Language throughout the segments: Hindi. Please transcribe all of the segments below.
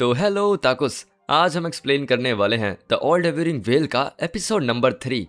तो हेलो ताकुस, आज हम एक्सप्लेन करने वाले हैं द ऑल डेवरिंग वेल का एपिसोड नंबर 3।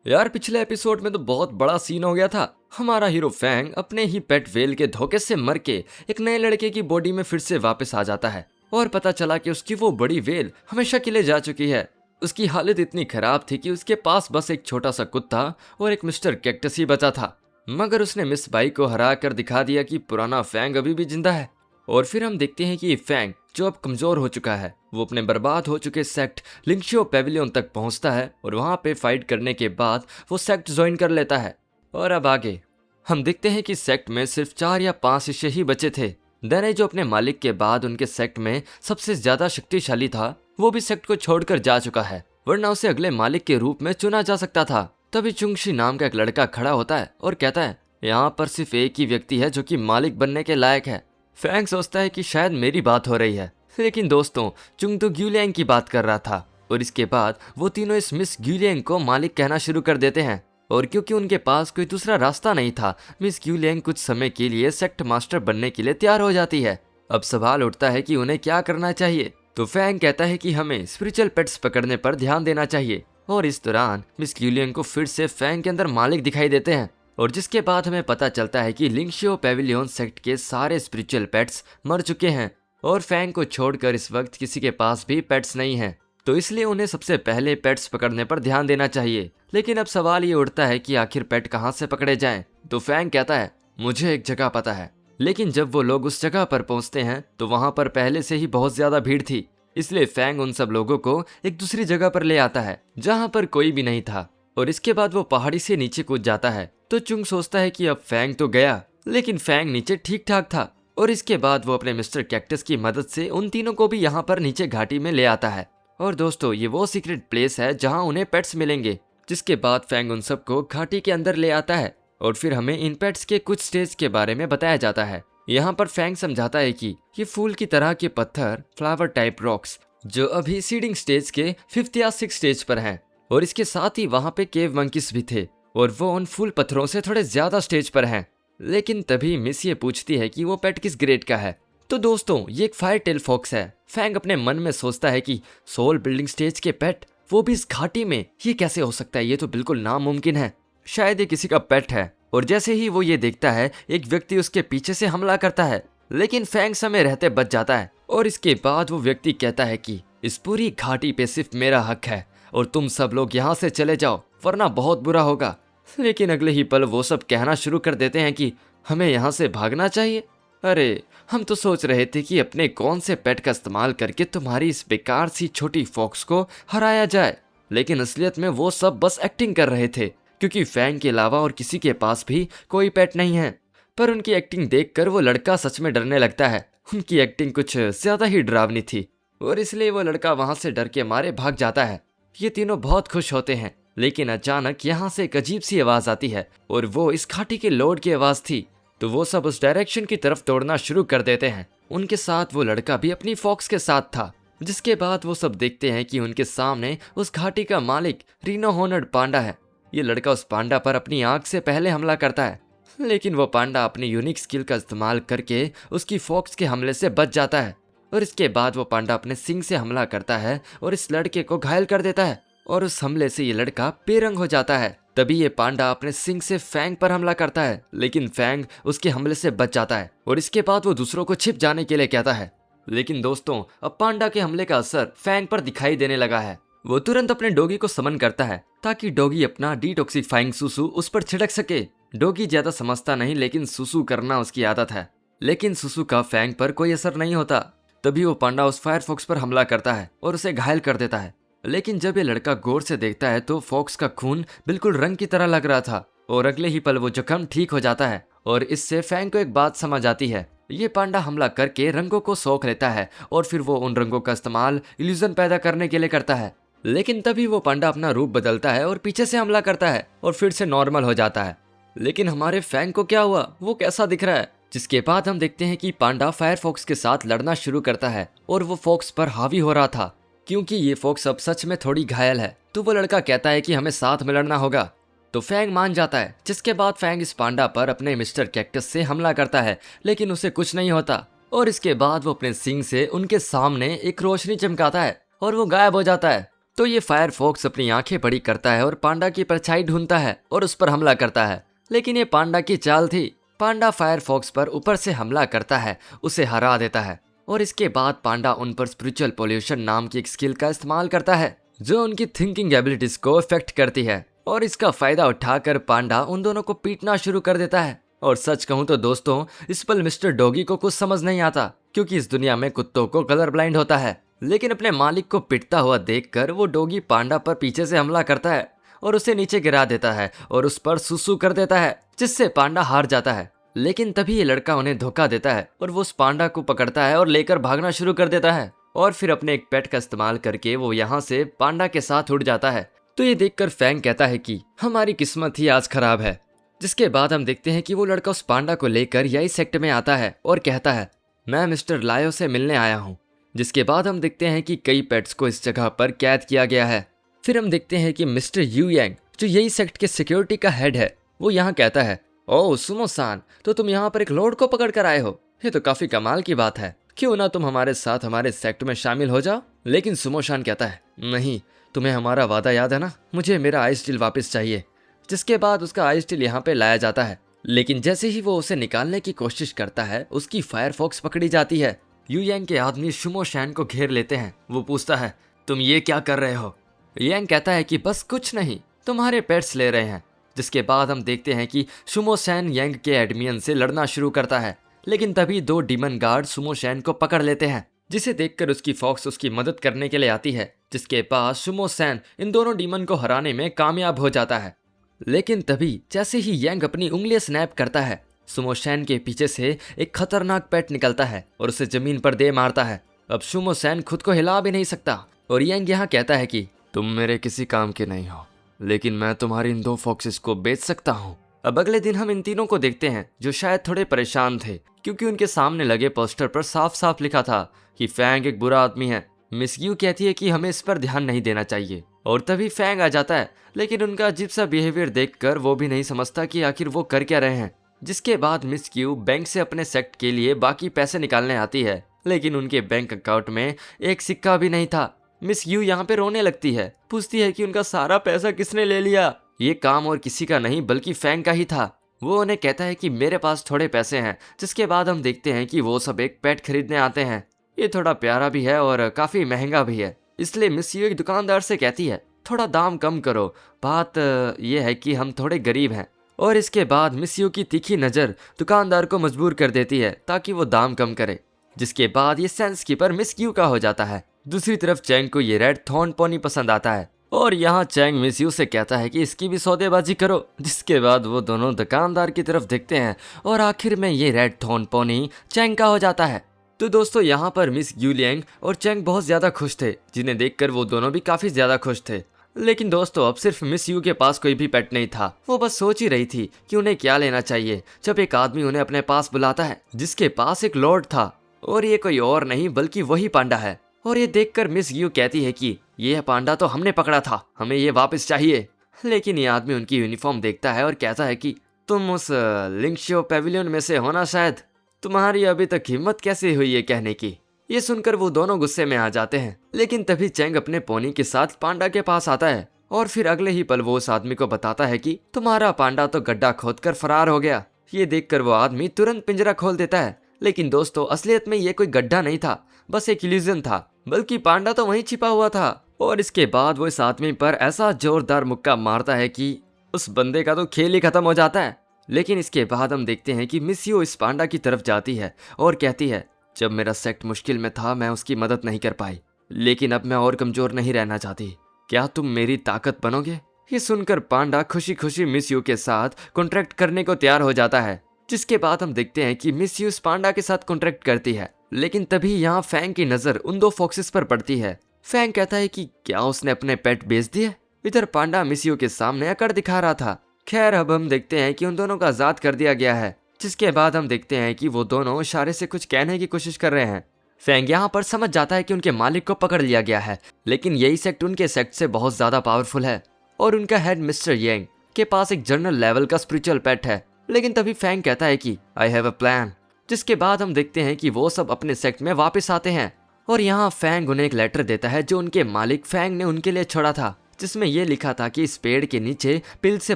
यार पिछले एपिसोड में तो बहुत बड़ा सीन हो गया था। हमारा हीरो फैंग अपने ही पेट वेल के धोखे से मर के एक नए लड़के की बॉडी में फिर से वापस आ जाता है और पता चला कि उसकी वो बड़ी वेल हमेशा के लिए जा चुकी है। उसकी हालत इतनी खराब थी कि उसके पास बस एक छोटा सा कुत्ता और एक मिस्टर कैक्टस ही बचा था, मगर उसने मिस बाई को हरा कर दिखा दिया कि पुराना फैंग अभी भी जिंदा है। और फिर हम देखते हैं कि फैंग जो अब कमजोर हो चुका है वो अपने बर्बाद हो चुके सेक्ट लिंक्शियो पेविलियन तक पहुंचता है और वहां पे फाइट करने के बाद वो सेक्ट ज्वाइन कर लेता है। और अब आगे हम देखते हैं कि सेक्ट में सिर्फ 4 या 5 शिष्य ही बचे थे। देने जो अपने मालिक के बाद उनके सेक्ट में सबसे ज्यादा शक्तिशाली था वो भी सेक्ट को छोड़कर जा चुका है, वरना उसे अगले मालिक के रूप में चुना जा सकता था। तभी चुंगशी नाम का एक लड़का खड़ा होता है और कहता है यहाँ पर सिर्फ एक ही व्यक्ति है जो कि मालिक बनने के लायक है। फैंग सोचता है कि शायद मेरी बात हो रही है, लेकिन दोस्तों चुंग तो ग्यूलियांग की बात कर रहा था। और इसके बाद वो तीनों इस मिस ग्यूलियांग को मालिक कहना शुरू कर देते हैं। और क्योंकि उनके पास कोई दूसरा रास्ता नहीं था, मिस ग्यूलियांग कुछ समय के लिए सेक्ट मास्टर बनने के लिए तैयार हो जाती है। अब सवाल उठता है कि उन्हें क्या करना चाहिए। तो फैंग कहता है कि हमें स्पिरिचुअल पेट्स पकड़ने पर ध्यान देना चाहिए। और इस दौरान मिस ग्यूलियांग को फिर से फैंग के अंदर मालिक दिखाई देते हैं और जिसके बाद हमें पता चलता है कि लिंक्शियो पेविलियन सेक्ट के सारे स्पिरिचुअल पेट्स मर चुके हैं और फैंग को छोड़कर इस वक्त किसी के पास भी पेट्स नहीं हैं। तो इसलिए उन्हें सबसे पहले पेट्स पकड़ने पर ध्यान देना चाहिए। लेकिन अब सवाल ये उठता है कि आखिर पेट कहाँ से पकड़े जाएं? तो फैंग कहता है मुझे एक जगह पता है। लेकिन जब वो लोग उस जगह पर पहुंचते हैं तो वहां पर पहले से ही बहुत ज्यादा भीड़ थी, इसलिए फैंग उन सब लोगों को एक दूसरी जगह पर ले आता है जहां पर कोई भी नहीं था। और इसके बाद वो पहाड़ी से नीचे कूद जाता है। तो चुंग सोचता है कि अब फैंग तो गया, लेकिन फैंग नीचे ठीक ठाक था। और इसके बाद वो अपने मिस्टर कैक्टस की मदद से उन तीनों को भी यहाँ पर नीचे घाटी में ले आता है। और दोस्तों ये वो सीक्रेट प्लेस है जहाँ उन्हें पेट्स मिलेंगे। जिसके बाद फैंग उन सबको घाटी के अंदर ले आता है और फिर हमें इन पेट्स के कुछ स्टेज के बारे में बताया जाता है। यहाँ पर फैंग समझाता है कि ये फूल की तरह के पत्थर, फ्लावर टाइप रॉक्स, जो अभी सीडिंग स्टेज के 5th या 6th स्टेज पर हैं। और इसके साथ ही वहाँ पे केव मंकीज भी थे और वो उन फूल पत्थरों से थोड़े ज्यादा स्टेज पर हैं। लेकिन तभी मिस ये पूछती है कि वो पेट किस ग्रेड का है। तो दोस्तों ये एक फायर टेल फॉक्स है। फैंग अपने मन में सोचता है कि सोल बिल्डिंग स्टेज के पेट, वो भी इस घाटी में, ये कैसे हो सकता है? ये तो बिल्कुल नामुमकिन है। शायद ये किसी का पेट है। और जैसे ही वो ये देखता है एक व्यक्ति उसके पीछे से हमला करता है, लेकिन फैंग समय रहते बच जाता है। और इसके बाद वो व्यक्ति कहता है कि इस पूरी घाटी पे सिर्फ मेरा हक है और तुम सब लोग यहाँ से चले जाओ वरना बहुत बुरा होगा। लेकिन अगले ही पल वो सब कहना शुरू कर देते हैं कि हमें यहाँ से भागना चाहिए। अरे हम तो सोच रहे थे कि अपने कौन से पेट का इस्तेमाल करके तुम्हारी इस बेकार सी छोटी फॉक्स को हराया जाए। लेकिन असलियत में वो सब बस एक्टिंग कर रहे थे, क्योंकि फैंग के अलावा और किसी के पास भी कोई पेट नहीं है। पर उनकी एक्टिंग देखकर वो लड़का सच में डरने लगता है। उनकी एक्टिंग कुछ ज्यादा ही डरावनी थी और इसलिए वो लड़का वहां से डर के मारे भाग जाता है। ये तीनों बहुत खुश होते हैं, लेकिन अचानक यहाँ से एक अजीब सी आवाज आती है और वो इस घाटी के लॉर्ड की आवाज थी। तो वो सब उस डायरेक्शन की तरफ दौड़ना शुरू कर देते हैं। उनके साथ वो लड़का भी अपनी फॉक्स के साथ था। जिसके बाद वो सब देखते हैं कि उनके सामने उस घाटी का मालिक रीनो होनर्ड पांडा है। ये लड़का उस पांडा पर अपनी आंख से पहले हमला करता है, लेकिन वो पांडा अपनी यूनिक स्किल का इस्तेमाल करके उसकी फॉक्स के हमले से बच जाता है। और इसके बाद वो पांडा अपने सिंग से हमला करता है और इस लड़के को घायल कर देता है और उस हमले से ये लड़का बेरंग हो जाता है। तभी ये पांडा अपने सिंग से फैंग पर हमला करता है, लेकिन फैंग उसके हमले से बच जाता है। और इसके बाद वो दूसरों को छिप जाने के लिए कहता है। लेकिन दोस्तों अब पांडा के हमले का असर फैंग पर दिखाई देने लगा है। वो तुरंत अपने डॉगी को समन करता है ताकि डॉगी अपना डिटॉक्सिफाइंग सुसु उस पर छिड़क सके। डॉगी ज्यादा समझता नहीं, लेकिन सुसु करना उसकी आदत है। लेकिन सुसु का फैंग पर कोई असर नहीं होता। तभी वो पांडा उस फायर फॉक्स पर हमला करता है और उसे घायल कर देता है। लेकिन जब ये लड़का गौर से देखता है तो फॉक्स का खून बिल्कुल रंग की तरह लग रहा था और अगले ही पल वो जख्म ठीक हो जाता है। और इससे फैंग को एक बात समझ आती है। ये पांडा हमला करके रंगों को सोख लेता है और फिर वो उन रंगों का इस्तेमाल इल्यूजन पैदा करने के लिए करता है। लेकिन तभी वो पांडा अपना रूप बदलता है और पीछे से हमला करता है और फिर से नॉर्मल हो जाता है। लेकिन हमारे फैंग को क्या हुआ? वो कैसा दिख रहा है? जिसके बाद हम देखते हैं कि पांडा फायर फॉक्स के साथ लड़ना शुरू करता है और वो फॉक्स पर हावी हो रहा था, क्योंकि ये फॉक्स अब सच में थोड़ी घायल है। तो वो लड़का कहता है कि हमें साथ में लड़ना होगा। तो फैंग मान जाता है, जिसके बाद फैंग इस पांडा पर अपने मिस्टर कैक्टस से हमला करता है, लेकिन उसे कुछ नहीं होता। और इसके बाद वो अपने सींग से उनके सामने एक रोशनी चमकाता है और वो गायब हो जाता है। तो ये फायरफॉक्स अपनी आंखें बड़ी करता है और पांडा की परछाई ढूंढता है और उस पर हमला करता है, लेकिन ये पांडा की चाल थी। पांडा फायरफॉक्स पर ऊपर से हमला करता है, उसे हरा देता है और इसके बाद पांडा उन पर स्पिरिचुअल पॉल्यूशन नाम की एक स्किल का इस्तेमाल करता है जो उनकी थिंकिंग एबिलिटीज को इफेक्ट करती है, और इसका फायदा उठाकर पांडा उन दोनों को पीटना शुरू कर देता है। और सच कहूं तो दोस्तों, इस पल मिस्टर डॉगी को कुछ समझ नहीं आता, क्योंकि इस दुनिया में कुत्तों को कलर ब्लाइंड होता है। लेकिन अपने मालिक को पिटता हुआ देखकर वो डॉगी पांडा पर पीछे से हमला करता है और उसे नीचे गिरा देता है और उस पर सुसु कर देता है, जिससे पांडा हार जाता है। लेकिन तभी ये लड़का उन्हें धोखा देता है और वो उस पांडा को पकड़ता है और लेकर भागना शुरू कर देता है, और फिर अपने एक पेट का इस्तेमाल करके वो यहाँ से पांडा के साथ उड़ जाता है। तो ये देखकर फैंग कहता है कि हमारी किस्मत ही आज खराब है। जिसके बाद हम देखते हैं कि वो लड़का उस पांडा को लेकर यही सेक्ट में आता है और कहता है, मैं मिस्टर लायो से मिलने आया हूँ। जिसके बाद हम देखते हैं कि कई पेट्स को इस जगह पर कैद किया गया है। फिर हम देखते हैं कि मिस्टर यू यांग, जो यही सेक्ट के सिक्योरिटी का हेड है, वो यहाँ कहता है, ओह सुमो सान, तो तुम यहाँ पर एक लॉर्ड को पकड़ कर आए हो, ये तो काफी कमाल की बात है, क्यों ना तुम हमारे साथ हमारे सेक्ट में शामिल हो जाओ। लेकिन सुमो सान कहता है, नहीं, तुम्हें हमारा वादा याद है ना, मुझे मेरा आइस स्टील वापस चाहिए। जिसके बाद उसका आइस स्टील यहाँ पे लाया जाता है, लेकिन जैसे ही वो उसे निकालने की कोशिश करता है, उसकी फायरफॉक्स पकड़ी जाती है। यू यांग के आदमी सुमो सान को घेर लेते हैं। वो पूछता है, तुम ये क्या कर रहे हो? यांग कहता है कि बस कुछ नहीं, तुम्हारे पेट्स ले रहे हैं। जिसके बाद हम देखते हैं कि सुमो सान यांग के एडमिन से लड़ना शुरू करता है, लेकिन तभी दो डीमन गार्ड सुमो सान को पकड़ लेते हैं, जिसे देखकर उसकी फॉक्स उसकी मदद करने के लिए आती है। जिसके बाद सुमो सान इन दोनों डीमन को हराने में कामयाब हो जाता है। लेकिन तभी जैसे ही यांग अपनी उंगलियां स्नैप करता है, सुमो सान के पीछे से एक खतरनाक पेट निकलता है और उसे जमीन पर दे मारता है। अब सुमो सान खुद को हिला भी नहीं सकता और यांग यहाँ कहता है कि तुम मेरे किसी काम के नहीं हो, लेकिन मैं तुम्हारी इन दो फॉक्सेस को बेच सकता हूँ। अब अगले दिन हम इन तीनों को देखते हैं, जो शायद थोड़े परेशान थे, क्योंकि उनके सामने लगे पोस्टर पर साफ साफ लिखा था कि फैंग एक बुरा आदमी है। मिस यू कहती है कि हमें इस पर ध्यान नहीं देना चाहिए, और तभी फैंग आ जाता है, लेकिन उनका अजीब सा बिहेवियर देखकर वो भी नहीं समझता कि आखिर वो कर क्या रहे हैं। जिसके बाद मिस क्यू बैंक से अपने सेक्ट के लिए बाकी पैसे निकालने आती है, लेकिन उनके बैंक अकाउंट में एक सिक्का भी नहीं था। मिस यू यहाँ पे रोने लगती है, पूछती है कि उनका सारा पैसा किसने ले लिया। ये काम और किसी का नहीं बल्कि फैंग का ही था। वो उन्हें कहता है कि मेरे पास थोड़े पैसे हैं। जिसके बाद हम देखते हैं कि वो सब एक पेट खरीदने आते हैं। ये थोड़ा प्यारा भी है और काफी महंगा भी है, इसलिए मिस यू एक दुकानदार से कहती है, थोड़ा दाम कम करो, बात ये है कि हम थोड़े गरीब हैं। और इसके बाद मिस यू की तीखी नज़र दुकानदार को मजबूर कर देती है ताकि वो दाम कम करे। जिसके बाद ये सेंस कीपर मिस यू का हो जाता है। दूसरी तरफ चैंग को ये रेड थॉर्न पोनी पसंद आता है और यहाँ चैंग मिस यू से कहता है कि इसकी भी सौदेबाजी करो। जिसके बाद वो दोनों दुकानदार की तरफ देखते हैं और आखिर में ये रेड थॉर्न पोनी चैंग का हो जाता है। तो दोस्तों, यहाँ पर मिस यू लियांग और चैंग बहुत ज्यादा खुश थे, जिन्हें देखकर वो दोनों भी काफी ज्यादा खुश थे। लेकिन दोस्तों, अब सिर्फ मिस यू के पास कोई भी पेट नहीं था। वो बस सोच ही रही थी कि उन्हें क्या लेना चाहिए, जब एक आदमी उन्हें अपने पास बुलाता है, जिसके पास एक लॉर्ड था, और ये कोई और नहीं बल्कि वही पांडा है। और ये देखकर मिस यू कहती है कि ये पांडा तो हमने पकड़ा था, हमें ये वापस चाहिए। लेकिन ये आदमी उनकी यूनिफॉर्म देखता है और कहता है कि तुम उस लिंक्शियो पेविलियन में से हो ना, शायद तुम्हारी अभी तक हिम्मत कैसे हुई ये कहने की। ये सुनकर वो दोनों गुस्से में आ जाते हैं। लेकिन तभी चैंग अपने पोनी के साथ पांडा के पास आता है और फिर अगले ही पल वो उस आदमी को बताता है कि तुम्हारा पांडा तो गड्ढा खोदकर फरार हो गया। ये देखकर वो आदमी तुरंत पिंजरा खोल देता है। लेकिन दोस्तों, असलियत में ये कोई गड्ढा नहीं था, बस एक इल्यूजन था, बल्कि पांडा तो वहीं छिपा हुआ था। और इसके बाद वो इस आदमी पर ऐसा जोरदार मुक्का मारता है कि उस बंदे का तो खेल ही खत्म हो जाता है। लेकिन इसके बाद हम देखते हैं कि मिस यू इस पांडा की तरफ जाती है और कहती है, जब मेरा सेक्ट मुश्किल में था मैं उसकी मदद नहीं कर पाई, लेकिन अब मैं और कमजोर नहीं रहना चाहती, क्या तुम मेरी ताकत बनोगे? ये सुनकर पांडा खुशी खुशी मिस यू के साथ कॉन्ट्रैक्ट करने को तैयार हो जाता है। जिसके बाद हम देखते हैं कि मिस यू इस पांडा के साथ कॉन्ट्रैक्ट करती है। लेकिन तभी यहाँ फैंग की नजर उन दो फॉक्सेस पर पड़ती है। फैंग कहता है कि क्या उसने अपने पेट बेच दिए? इधर पांडा मिस यू के सामने अकड़ दिखा रहा था। खैर, अब हम देखते हैं कि उन दोनों का आजाद कर दिया गया है। जिसके बाद हम देखते हैं कि वो दोनों इशारे से कुछ कहने की कोशिश कर रहे हैं। फैंग यहाँ पर समझ जाता है कि उनके मालिक को पकड़ लिया गया है, लेकिन यही सेक्ट उनके सेक्ट से बहुत ज्यादा पावरफुल है और उनका हेड मिस्टर यांग के पास एक जनरल लेवल का स्पिरिचुअल पेट है। लेकिन तभी फैंग कहता है कि आई हैव अ प्लान। जिसके बाद हम देखते हैं कि वो सब अपने सेक्ट में वापस आते हैं और यहाँ फैंग उन्हें एक लेटर देता है जो उनके मालिक फैंग ने उनके लिए छोड़ा था, जिसमें ये लिखा था कि इस पेड़ के नीचे पिल से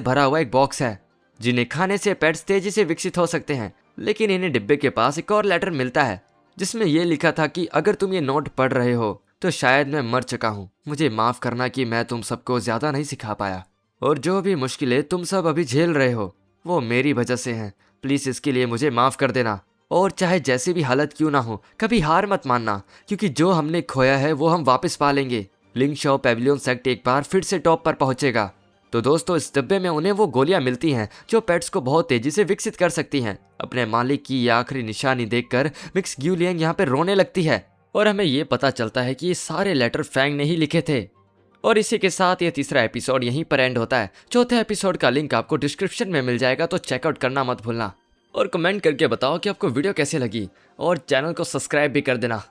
भरा हुआ एक बॉक्स है जिन्हें खाने से पेट्स तेजी से विकसित हो सकते हैं। लेकिन इन्हें डिब्बे के पास एक और लेटर मिलता है जिसमें यह लिखा था कि अगर तुम ये नोट पढ़ रहे हो तो शायद मैं मर चुका हूँ। मुझे माफ करना कि मैं तुम सबको ज्यादा नहीं सिखा पाया और जो भी मुश्किलें तुम सब अभी झेल रहे हो वो मेरी वजह से हैं। प्लीज इसके लिए मुझे माफ कर देना और चाहे जैसी भी हालत क्यों ना हो कभी हार मत मानना, क्योंकि जो हमने खोया है वो हम वापस पा लेंगे। लिंक शॉ पेविलियन सेक्ट एक बार फिर से टॉप पर पहुंचेगा। तो दोस्तों इस डिब्बे में उन्हें वो गोलियां मिलती हैं जो पेट्स को बहुत तेजी से विकसित कर सकती हैं। अपने मालिक की ये आखिरी निशानी देखकर मिक्स ग्यूलियंग यहाँ पे रोने लगती है और हमें ये पता चलता है कि ये सारे लेटर फैंग ने ही लिखे थे। और इसी के साथ ये तीसरा एपिसोड यहीं पर एंड होता है। चौथे एपिसोड का लिंक आपको डिस्क्रिप्शन में मिल जाएगा, तो चेकआउट करना मत भूलना और कमेंट करके बताओ कि आपको वीडियो कैसी लगी और चैनल को सब्सक्राइब भी कर देना।